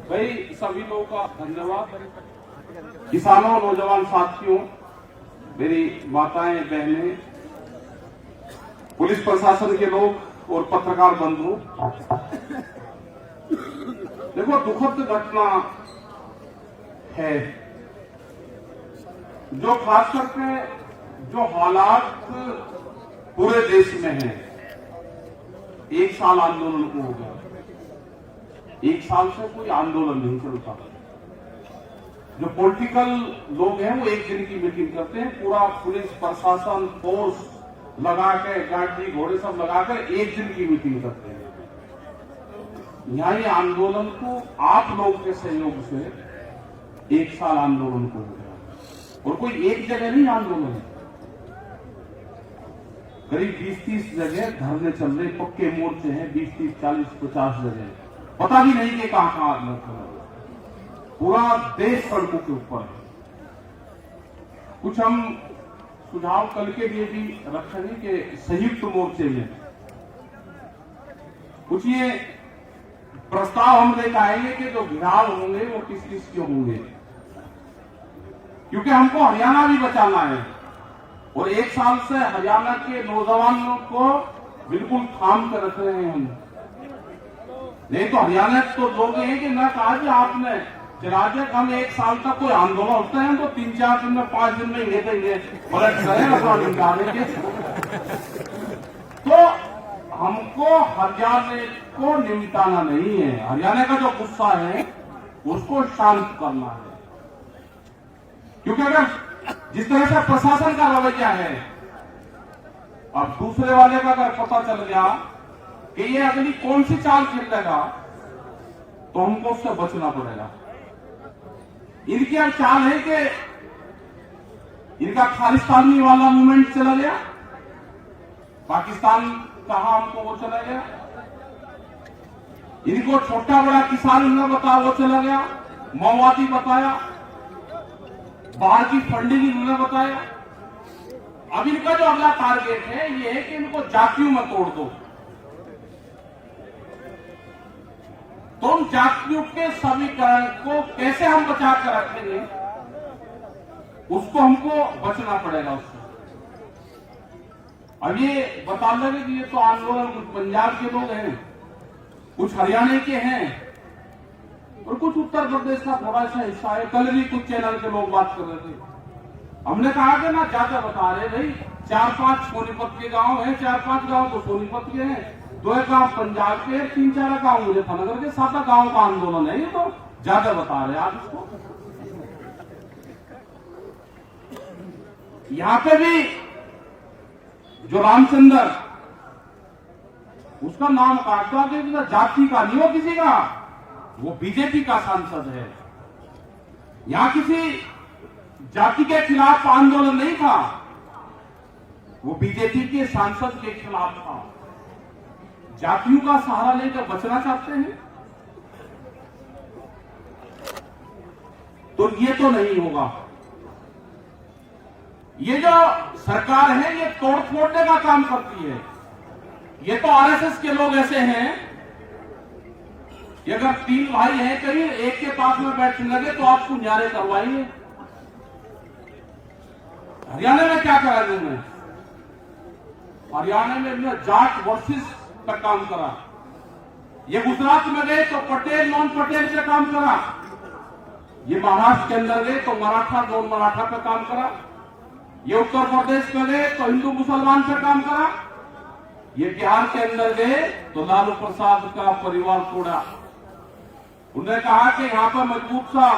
भाई सभी लोगों का धन्यवाद। किसानों, नौजवान साथियों, मेरी माताएं, बहनें, पुलिस प्रशासन के लोग और पत्रकार बंधु, देखो दुखद घटना है जो खास करके जो हालात पूरे देश में हैं। एक साल आंदोलन को हो गया, एक साल से कोई आंदोलन नहीं चलता। जो पॉलिटिकल लोग हैं वो एक दिन की मीटिंग करते हैं, पूरा पुलिस प्रशासन फोर्स लगा के, गाड़ी घोड़े सब लगा कर एक दिन की मीटिंग करते हैं। यहाँ ये आंदोलन को आप लोग के सहयोग से एक साल आंदोलन को हो गया, और कोई एक जगह नहीं आंदोलन, करीब 20-30 जगह धरने चल रहे, पक्के मोर्चे हैं 20-30, 40-50 जगह, पता भी नहीं कि कहां कहां आंदोलन कर रहे। पूरा देश सड़कों के ऊपर है। कुछ हम सुझाव कल के लिए भी रखेंगे कि संयुक्त मोर्चे में कुछ ये प्रस्ताव हम लेकर आएंगे कि जो घेराव होंगे वो किस किस के होंगे, क्योंकि हमको हरियाणा भी बचाना है। और एक साल से हरियाणा के नौजवानों को बिल्कुल थाम कर रख रहे हैं हम। नहीं तो हरियाणा तो लोग हैं कि ना कहा जी आपने राज्य हम एक साल तक कोई आंदोलन होता है तो 3-4 दिन में 5 दिन में ले देंगे, पलट करें तो हमको हरियाणा को निमटाना नहीं है। हरियाणा का जो गुस्सा है उसको शांत करना है, क्योंकि अगर जिस तरह से प्रशासन का रवैया है, अब दूसरे वाले का अगर पता चल गया कि ये अगली कौन सी चाल खेलेगा तो हमको उससे बचना पड़ेगा। इनकी अब चाल है कि इनका खालिस्तानी वाला मूवमेंट चला गया, पाकिस्तान कहा हमको वो चला गया, इनको छोटा बड़ा किसान ने बताया वो चला गया, माओवादी बताया, बाहर की फंडिंग इन्होंने बताया। अब इनका जो अगला टारगेट है ये है कि इनको जातियों में तोड़ दो। तो उन जातियों के समीकरण को कैसे हम बचा कर रखेंगे, उसको हमको बचना पड़ेगा उससे। अब ये बता लगे कि ये तो आंदोलन कुछ पंजाब के लोग हैं, कुछ हरियाणा के हैं और कुछ उत्तर प्रदेश का थोड़ा सा हिस्सा है। कल भी कुछ चैनल के लोग बात कर रहे थे, हमने कहा कि ना ज्यादा बता रहे भाई, 4-5 सोनीपत के गांव हैं, 4-5 गांव तो सोनीपत के हैं, 2 गांव पंजाब के, 3-4 गांव मुजफ्फरनगर के, 7 गांव का आंदोलन है। ये तो ज्यादा बता रहे आप इसको। यहां पे भी जो रामचंद्र, उसका नाम काटता कि जाति का नहीं, वो किसी का, वो बीजेपी का सांसद है। यहां किसी जाति के खिलाफ आंदोलन नहीं था, वो बीजेपी के सांसद के खिलाफ था। जातियों का सहारा लेकर बचना चाहते हैं तो ये तो नहीं होगा। ये जो सरकार है ये तोड़ फोड़ने का काम करती है। ये तो आरएसएस के लोग ऐसे हैं, ये अगर 3 भाई हैं करीब, एक के पास में बैठने लगे तो आपको न्यारे करवाएंगे। हरियाणा में क्या करा तुमने? हरियाणा में जाट वर्सेस का काम करा। ये गुजरात में गए तो पटेल नॉन पटेल से काम करा। ये महाराष्ट्र के अंदर गए तो मराठा नॉन मराठा पे काम करा। ये उत्तर प्रदेश में गए तो हिंदू मुसलमान पे काम करा। ये बिहार के अंदर गए तो लालू प्रसाद का परिवार तोड़ा। उन्होंने कहा कि यहां पर मजबूत सा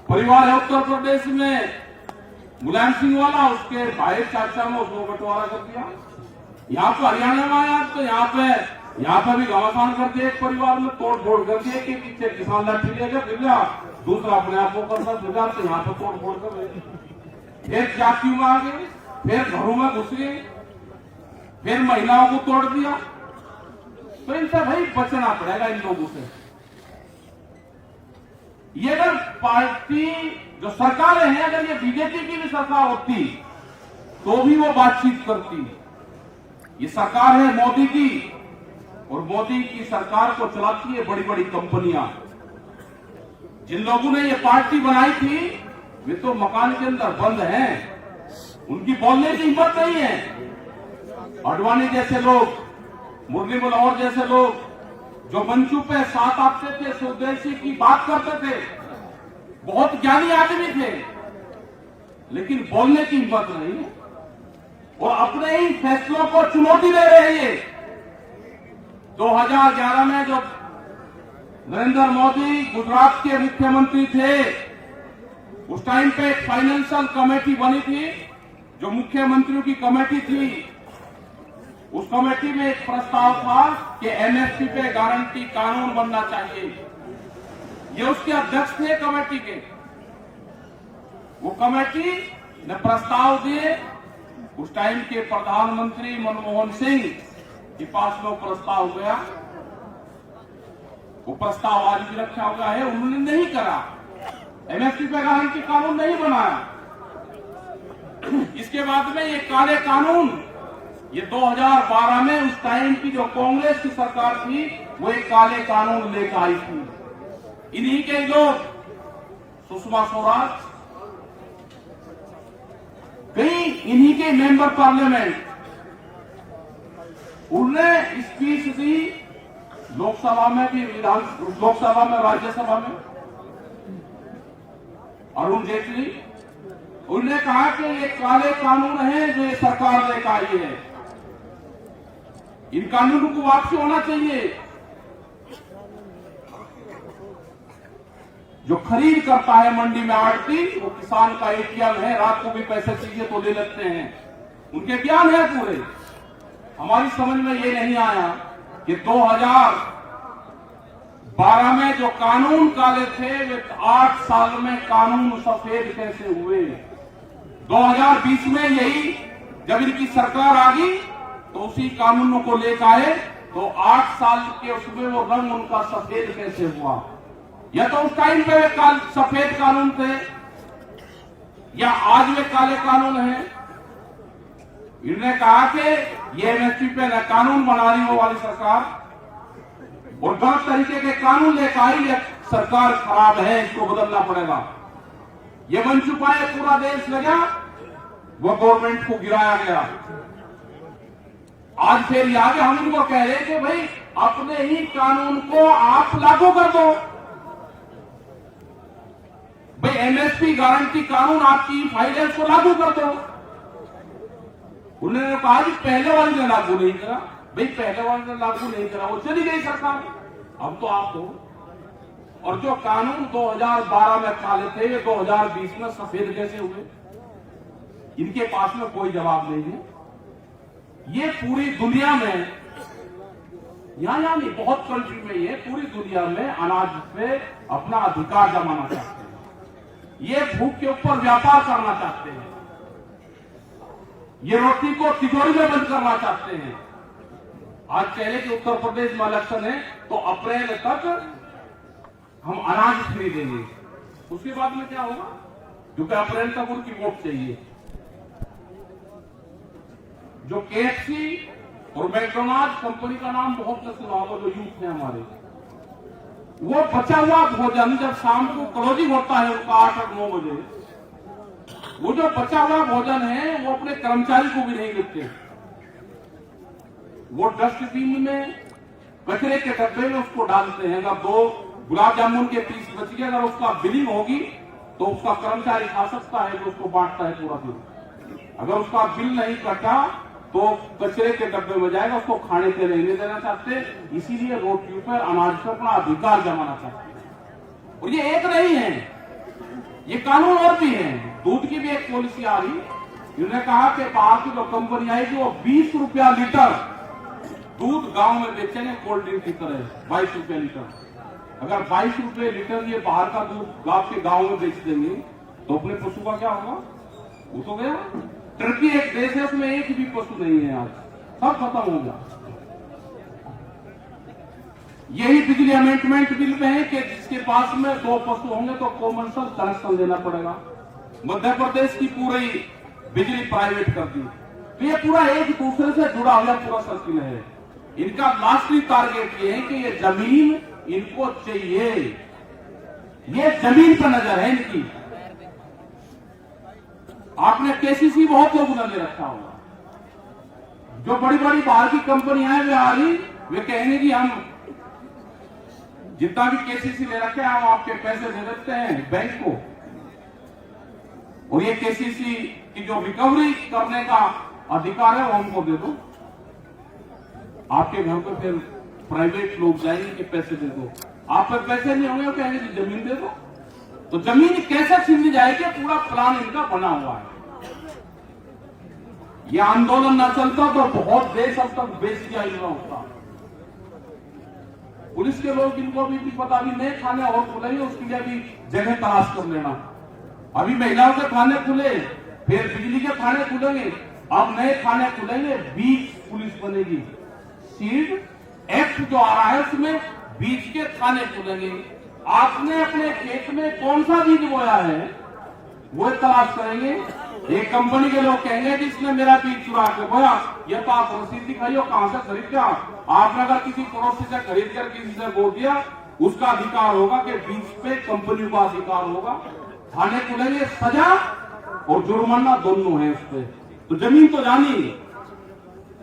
परिवार है उत्तर प्रदेश में, मुलायम सिंह वाला, उसके भाई चाचा में उसको बंटवारा कर दिया। यहाँ पे हरियाणा में आया तो यहाँ पे भी घमासान कर दिया, एक परिवार में तोड़ फोड़ कर दिए कि पीछे किसान लाठी लेकर फिर गया, दूसरा अपने आप को करता फिर गया, तो यहाँ पे तोड़ फोड़ कर रहे। फिर जातियों में आ गए, फिर घरों में घुस गए, फिर महिलाओं को तोड़ दिया। तो इनसे भाई बचना पड़ेगा इन लोगों से। ये अगर पार्टी जो सरकारें हैं, अगर ये बीजेपी की भी सरकार होती तो भी वो बातचीत करती। ये सरकार है मोदी की, और मोदी की सरकार को चलाती है बड़ी बड़ी कंपनियां। जिन लोगों ने ये पार्टी बनाई थी वे तो मकान के अंदर बंद हैं, उनकी बोलने की हिम्मत नहीं है। अडवाणी जैसे लोग, मुरली मनोहर जैसे लोग जो मंचों पे साथ आते थे, स्वदेशी की बात करते थे, बहुत ज्ञानी आदमी थे, लेकिन बोलने की हिम्मत नहीं है और अपने ही फैसलों को चुनौती दे रहे हैं। 2011 में जब नरेंद्र मोदी गुजरात के मुख्यमंत्री थे, उस टाइम पे एक फाइनेंशियल कमेटी बनी थी, जो मुख्यमंत्रियों की कमेटी थी। उस कमेटी में एक प्रस्ताव था कि एमएसपी पे गारंटी कानून बनना चाहिए। ये उसके अध्यक्ष थे कमेटी के। वो कमेटी ने प्रस्ताव दिए। उस टाइम के प्रधानमंत्री मनमोहन सिंह के पास वो प्रस्ताव गया। वो प्रस्ताव आज भी रखा हुआ है, उन्होंने नहीं करा, एमएसपी पे गारंटी कानून नहीं बनाया। इसके बाद में ये काले कानून, ये 2012 में उस टाइम की जो कांग्रेस की सरकार थी, वो एक काले कानून लेकर आई थी। इन्हीं के लोग, सुषमा स्वराज, कई इन्हीं के मेंबर पार्लियामेंट, उन्होंने स्पीच दी लोकसभा में भी, लोकसभा में, राज्यसभा में। अरुण जेटली, उन्होंने कहा कि ये काले कानून है जो ये सरकार लेकर आई है, इन कानूनों को वापसी होना चाहिए। जो खरीद करता है मंडी में आड़ती, वो किसान का एटीएम है, रात को भी पैसे चाहिए तो ले लेते हैं। उनके ज्ञान है पूरे। हमारी समझ में ये नहीं आया कि 2012 में जो कानून काले थे, वे 8 साल में कानून सफेद कैसे हुए। 2020 में यही जब इनकी सरकार आ गई तो उसी कानूनों को लेकर आए, तो 8 साल के उसमें वो रंग उनका सफेद कैसे हुआ। या तो उस टाइम पे वे सफेद कानून थे, या आज वे काले कानून हैं। इन्होंने कहा कि ये एमएसपी पे न कानून बना रही हो वाली सरकार और गलत तरीके के कानून लेकर आई, ये सरकार खराब है, इसको बदलना पड़ेगा। ये बन चुका है, पूरा देश लगा, वो गवर्नमेंट को गिराया गया। आज फिर आगे हम इनको कह रहे हैं कि भाई अपने ही कानून को आप लागू कर दो। भाई एमएसपी गारंटी कानून आपकी फाइनेंस को लागू कर दो। उन्होंने कहा कि पहले वाले ने लागू नहीं करा। भाई पहले वाले ने लागू नहीं करा, वो चली गई सरकार, अब तो आप हो। और जो कानून 2012 में काले थे, वे 2020 में सफेद कैसे हुए, इनके पास में कोई जवाब नहीं है। ये पूरी दुनिया में, यहां नहीं, बहुत कंट्री में, ये पूरी दुनिया में अनाज पे अपना अधिकार जमाना चाहते हैं। ये भूख के ऊपर व्यापार करना चाहते हैं। ये रोटी को तिजोरी में बंद करना चाहते हैं। आज पहले कि उत्तर प्रदेश में इलेक्शन है तो अप्रैल तक हम अनाज खरीदेंगे, उसके बाद में क्या होगा, क्योंकि अप्रैल तक उनकी वोट चाहिए। जो केएफसी और मैकडोनाल्ड कंपनी का नाम बहुत न सुना होगा, जो यूथ है हमारे, वो बचा हुआ भोजन जब शाम को क्लोजिंग होता है उनका 8 और 9 बजे, वो जो बचा हुआ भोजन है वो अपने कर्मचारी को भी नहीं देते। वो डस्टबिन में, कचरे के डब्बे में उसको डालते हैं। अगर 2 गुलाब जामुन के पीस बच गए, अगर उसका बिलिंग होगी तो उसका कर्मचारी खा सकता है, जो उसको बांटता है पूरा दिन। अगर उसका बिल नहीं कटा तो कचरे के डब्बे में जाएगा, उसको खाने के लिए नहीं देना चाहते। इसीलिए रोटियों पर, अनाज पर अपना अधिकार जमाना चाहते हैं। और ये एक नहीं है, ये कानून और भी है। दूध की भी एक पॉलिसी आ रही, इन्होंने कहा कि बाहर की जो कंपनी आएगी वो 20 रुपया लीटर दूध गांव में बेचेंगे, कोल्ड ड्रिंक की तरह 22 रुपया लीटर। अगर 22 रुपये लीटर ये बाहर का दूध आपके गांव में बेच देंगे तो अपने पशु का क्या होगा, वो तो गया। टर्की एक देश है, उसमें एक भी पशु नहीं है, आज सब खत्म हो गया। यही बिजली अमेंडमेंट बिल में है कि जिसके पास में 2 पशु होंगे तो कॉमर्शियल कनेक्शन देना पड़ेगा। मध्य प्रदेश की पूरी बिजली प्राइवेट कर दी। तो ये पूरा एक दूसरे से जुड़ा हुआ पूरा सर्किल है। इनका लास्टली टारगेट ये है कि ये जमीन इनको चाहिए। ये जमीन पर नजर है इनकी। आपने केसीसी बहुत लोगों ने ले रखा होगा, जो बड़ी बड़ी बाहर की कंपनियां हैं वे आ रही, वे कहेंगे कि हम जितना भी केसीसी ले रखे हैं हम आपके पैसे दे देते हैं बैंक को, और ये केसीसी की जो रिकवरी करने का अधिकार है वो हमको दे दो। आपके घर पर फिर प्राइवेट लोग जाएंगे कि पैसे दे दो, आप पर पैसे नहीं होंगे, कहेंगे कि जमीन दे दो। तो जमीन कैसे छीन ली जाएगी, पूरा प्लान इनका बना हुआ है। ये आंदोलन न चलता तो बहुत देश अब तक बेच दिया इन लोगों का। पुलिस के लोग इनको भी पता भी नए थाने और खुलेंगे, उसके लिए भी जगह तलाश कर लेना। अभी महिलाओं के थाने खुले, फिर बिजली के थाने खुलेंगे, अब नए थाने खुलेंगे, बीच पुलिस बनेगी। सीड एक्ट जो आ रहा है उसमें बीज के थाने खुलेंगे। आपने अपने खेत में कौन सा बीज बोया है वो तलाश करेंगे। एक कंपनी के लोग कहेंगे कि इसने मेरा बीज चुरा के बोया, ये तो आप रसीद दिखाइए कहां से खरीद के। आपने अगर किसी पड़ोसी से खरीद कर किसी से बो दिया, उसका अधिकार होगा कि बीज पे कंपनी का अधिकार होगा। थाने खुलेंगे, सजा और जुर्माना दोनों है उस पर। तो जमीन तो जानी।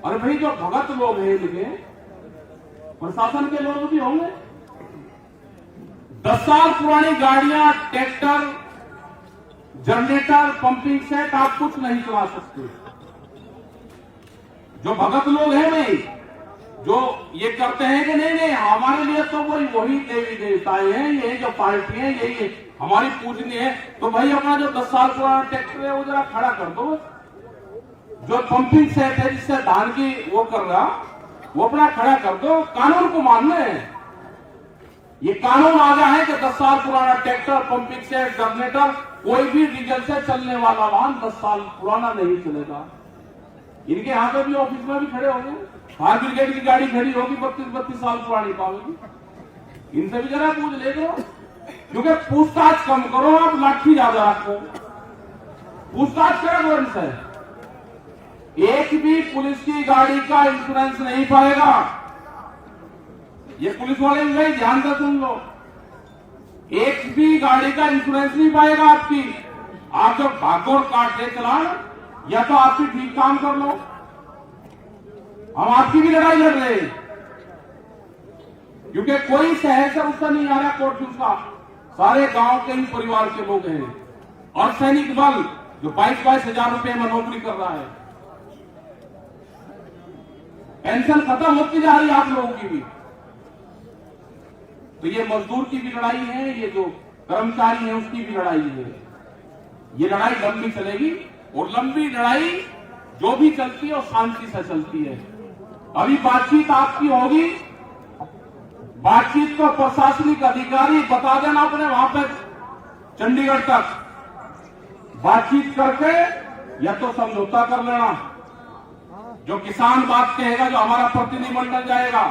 अरे भाई जो भगत लोग हैं इनके, प्रशासन के लोग भी होंगे। 10 साल पुरानी गाड़ियां, ट्रैक्टर, जनरेटर, पंपिंग सेट आप कुछ नहीं चला सकते। जो भगत लोग हैं भाई, जो ये करते हैं कि नहीं नहीं हमारे लिए तो वही देवी देवताएं हैं, ये जो पार्टी है यही हमारी पूजनीय है, तो भाई अपना जो 10 साल पुराना ट्रैक्टर है वो जरा खड़ा कर दो। जो पंपिंग सेट है जिससे धान की वो कर रहा, वो अपना खड़ा कर दो। कानून को मानना है। ये कानून आ गया है कि 10 साल पुराना ट्रैक्टर, पंपिंग सेट, जनरेटर, कोई भी डीजल से चलने वाला वाहन 10 साल पुराना नहीं चलेगा। इनके यहाँ पे भी ऑफिस में भी खड़े होंगे, फायर ब्रिगेड की गाड़ी खड़ी होगी 32 साल पुरानी पावेगी। इनसे भी जरा पूछ ले दो, क्योंकि पूछताछ कम करो, आप लाठी ज्यादा रखो। पूछताछ करो इनसे। एक भी पुलिस की गाड़ी का इंश्योरेंस नहीं पाएगा। ये पुलिस वाले भी भाई ध्यान से सुन लो, एक भी गाड़ी का इंश्योरेंस नहीं पाएगा आपकी। आप जब भागदौड़ काट दे चलान, या तो आप भी ठीक काम कर लो, हम आपकी भी लड़ाई लड़ रहे हैं। क्योंकि कोई शहर से उसका नहीं आ रहा कोर्ट का, सारे गांव के ही परिवार के लोग हैं। और सैनिक बल जो 22-22 हजार रुपए में नौकरी कर रहा है, पेंशन खत्म होती जा रही है आप लोगों की भी। तो ये मजदूर की भी लड़ाई है, ये जो कर्मचारी है उसकी भी लड़ाई है। ये लड़ाई लंबी चलेगी, और लंबी लड़ाई जो भी चलती है वो शांति से चलती है। अभी बातचीत आपकी होगी, बातचीत को प्रशासनिक अधिकारी बता देना अपने वहां पर चंडीगढ़ तक बातचीत करके, या तो समझौता कर लेना। जो किसान बात कहेगा, जो हमारा प्रतिनिधिमंडल जाएगा,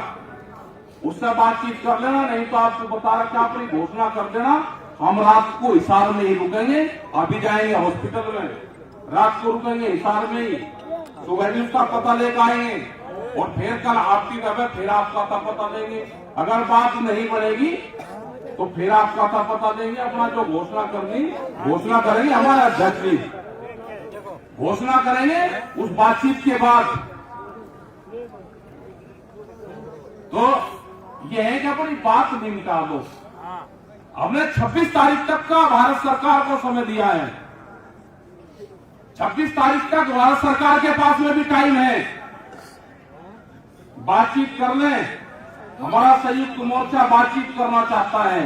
उससे बातचीत कर लेना। नहीं तो आपको बता रहा कि आप घोषणा कर देना, हम रात को हिसार में ही रुकेंगे। अभी जाएंगे हॉस्पिटल में, रात को रुकेंगे हिसार में ही, सुबह भी उसका पता लेकर आएंगे, और फिर कल आपकी जगह फिर आपका पता लेंगे। अगर बात नहीं बढ़ेगी तो फिर आपका पता देंगे। अपना जो घोषणा करनी घोषणा करेंगे, हमारे अध्यक्ष जी घोषणा करेंगे उस बातचीत के बाद। तो यह है कि अपनी बात निपटा दो। हमने 26 तारीख तक का भारत सरकार को समय दिया है। 26 तारीख तक भारत सरकार के पास में भी टाइम है, बातचीत कर लें। हमारा संयुक्त मोर्चा बातचीत करना चाहता है।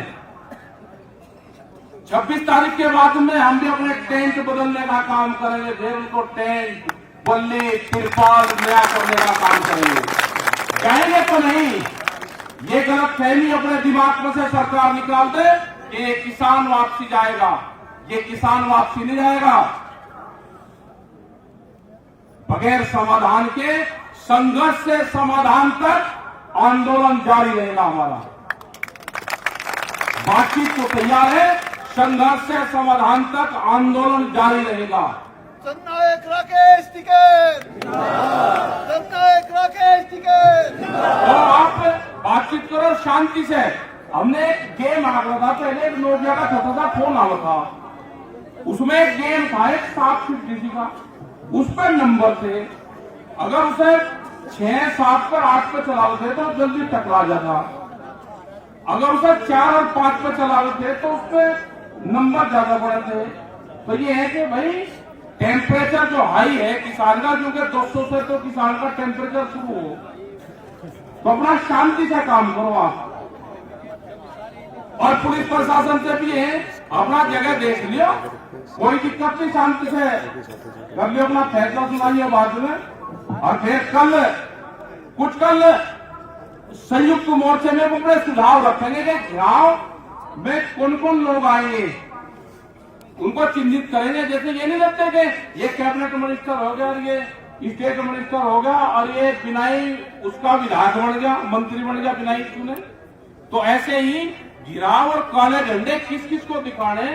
26 तारीख के बाद में हम भी अपने टेंट बदलने का काम करेंगे। फिर उनको टेंट, बल्ली, तिरपाल नया करने का काम करेंगे। कहेंगे तो नहीं, ये गलत फहमी अपने दिमाग में से सरकार निकाल दे कि ये किसान वापसी जाएगा। ये किसान वापसी नहीं जाएगा। बगैर समाधान के, संघर्ष से समाधान तक आंदोलन जारी रहेगा हमारा। बातचीत तो तैयार है, संघर्ष से समाधान तक आंदोलन जारी रहेगा। जननायक राकेश टिकैत, जननायक राकेश टिकैत। तो आप बातचीत करो शांति से, हमने एक गेम आ रहा था पहले, एक नोकिया का छोटा सा फोन आ रहा था, उसमें एक गेम था एक 750 का, उस पर नंबर थे, अगर उसे 6, 7 पर 8 पे चलाते थे तो जल्दी टकरा जाता, अगर उसे 4 और 5 पे चलाते थे तो उसपे नंबर ज्यादा बड़े थे। तो ये है कि भाई टेम्परेचर जो हाई है किसान का, क्योंकि 200 से तो किसान का टेम्परेचर शुरू हो, तो अपना शांति से काम करो आप। और पुलिस प्रशासन से भी है, अपना जगह देख लियो, कोई दिक्कत नहीं, शांति से कर लियो, अपना फैसला सुनाइए बाद में। और फिर कल संयुक्त मोर्चे में वो बड़े सुझाव रखेंगे कि गांव में कौन कौन लोग आएंगे, उनको चिन्हित करेंगे। जैसे ये नहीं लगते कि ये कैबिनेट मिनिस्टर हो गया और ये स्टेट मिनिस्टर हो गया और ये बिनाई उसका विधायक बन गया, मंत्री बन गया बिनाई चुने। तो ऐसे ही गिराव और काले झंडे किस किस को दिखाने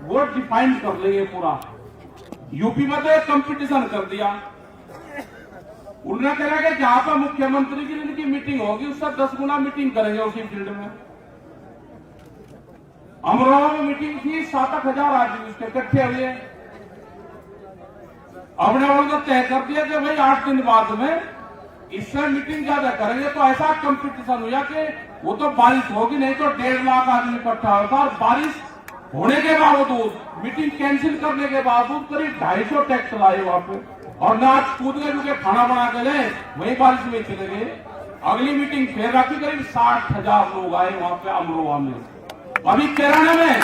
वो डिफाइन कर लेंगे पूरा। यूपी में तो एक कंपटीशन कर दिया, उन्होंने कहा कि जहां पर मुख्यमंत्री की इनकी मीटिंग होगी उससे 10 गुना मीटिंग करेंगे उसी फील्ड में। अमरोहा में मीटिंग थी, 7-8 आदमी उसके इकट्ठे हुए। हमने उनको तय कर दिया कि भाई 8 दिन बाद में इससे मीटिंग ज्यादा करेंगे, तो ऐसा कंपटीशन हुआ कि वो तो बारिश होगी नहीं तो 1.5 लाख आदमी इकट्ठा होता, और बारिश होने के बावजूद, मीटिंग कैंसिल करने के बावजूद करीब 250 ट्रैक्टर आए वहां पे, और नाच कूद गए, क्योंकि खाना बना के गए वही बारिश में चले गए। अगली मीटिंग फिर रखी, करीब 60,000 लोग आए वहां पे अमरोहा में। अभी केरला में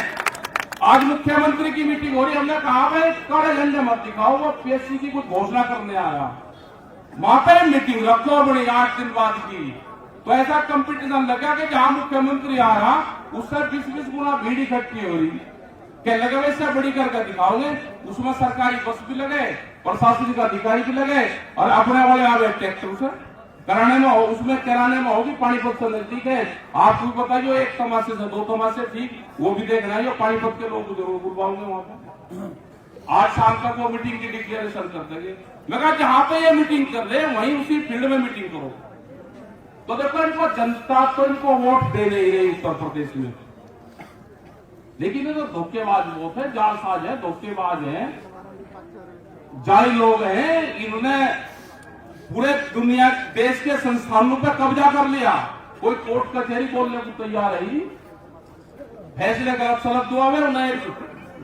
आज मुख्यमंत्री की मीटिंग हो रही, हमने कहा भाई काले झंडे मत दिखाओ, वो पीएससी की कुछ घोषणा करने आया, वहां पे मीटिंग रखो बड़ी 8 दिन बाद की। तो ऐसा कंपटीशन लगा कि जहां मुख्यमंत्री आ रहा उससे 20-20 गुना भीड़ इकट्ठी हो रही, क्या लगे वैसे बड़ी करके दिखाओगे। उसमें सरकारी बस भी लगे, प्रशासनिक अधिकारी भी लगे, और अपने वाले आ गए ट्रैक्टर से कराने में हो, उसमें कराने में होगी। पानीपत से नजदीक है, आपको बताइए 1 तमाशे से 2 तमाशे ठीक, वो भी देखना है। पानीपत के लोग जरूर बुलवाओगे वहां पर, आज शाम तक वो मीटिंग की डिक्लेरेशन कर देंगे। मैं कहा जहां पे ये मीटिंग कर रहे हैं वहीं उसी फील्ड में मीटिंग करो। तो देखो इनको जनता तो इनको वोट दे नहीं रही उत्तर प्रदेश में, लेकिन ये तो धोखेबाज वोट है, जालसाज है, धोखेबाज है, जाली लोग हैं। इन्होंने पूरे दुनिया देश के संस्थानों पर कब्जा कर लिया, कोई कोर्ट कचहरी बोलने को तैयार है। फैसले गलत सलत दुआ में उन्हें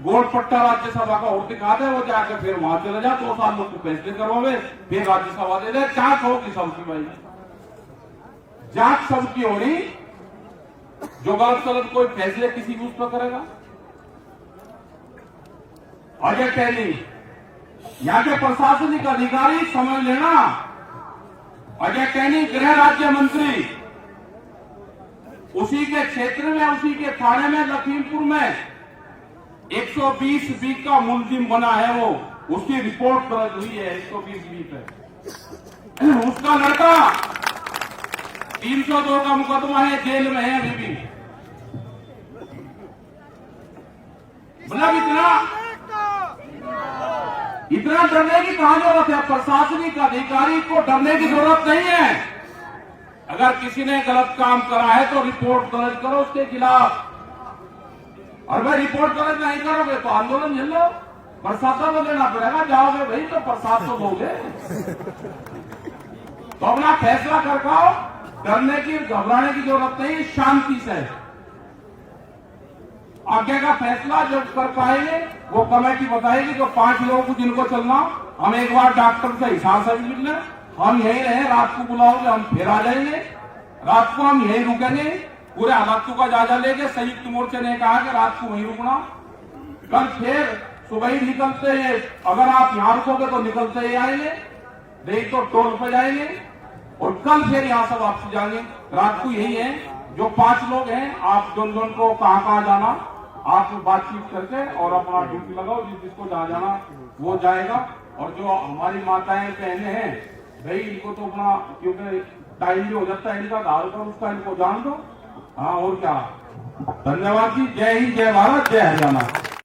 गोल पट्टा राज्यसभा का और दिखा दे, वो जाके फिर वहां चले जा, 2 साल लोग को फैसले करवावे, फिर राज्यसभा दे दे। जांच होगी सबकी भाई, जांच सबकी हो रही, जो गलत सलत कोई फैसले किसी भी उस पर करेगा। अजय टहनी यहाँ के प्रशासनिक अधिकारी समझ लेना, अजय टहनी गृह राज्य मंत्री, उसी के क्षेत्र में, उसी के थाने में, लखीमपुर में 120B का मुलजिम बना है वो, उसकी रिपोर्ट दर्ज हुई है 120B पे। उसका लड़का 302 का मुकदमा है, जेल में है अभी भी। मतलब इतना डरने की कहां जरूरत है? प्रशासनिक अधिकारी को डरने की जरूरत नहीं है। अगर किसी ने गलत काम करा है तो रिपोर्ट दर्ज करो उसके खिलाफ, और भाई रिपोर्ट दर्ज नहीं करोगे तो आंदोलन झेल लो, प्रशासन को लेना पड़ेगा। जाओगे भाई तो प्रशासन दोगे, तो अपना फैसला कर पाओ, डरने की घबराने की जरूरत नहीं, शांति से आगे का फैसला जब कर पाएंगे वो कमेटी बताएगी। जो 5 लोगों को जिनको चलना, हम एक बार डॉक्टर से हिसाब से मिल लें, हम यही रहे, रात को बुलाओगे हम फिर आ जाएंगे, रात को हम यही रुकेंगे, पूरे हालातों का जायजा लेंगे। संयुक्त मोर्चे ने कहा कि रात को वहीं रुकना, कल फिर सुबह ही निकलते हैं, अगर आप यहां रुकोगे तो निकलते ही आएंगे, नहीं तो टोल पे जाएंगे, और कल फिर यहां से वापसी जाएंगे। रात को यही है, जो 5 लोग हैं आप जोन को कहां जाना आप बातचीत करके और अपना ड्यूटी लगाओ, जिसको जहां जाना वो जाएगा। और जो हमारी माताएं बहनें हैं भाई, इनको तो अपना, क्योंकि टाइम भी हो जाता है इनका, आधार पर उसका इनको जान दो। हाँ और क्या, धन्यवाद जी, जय हिंद, जय भारत, जय हरियाणा।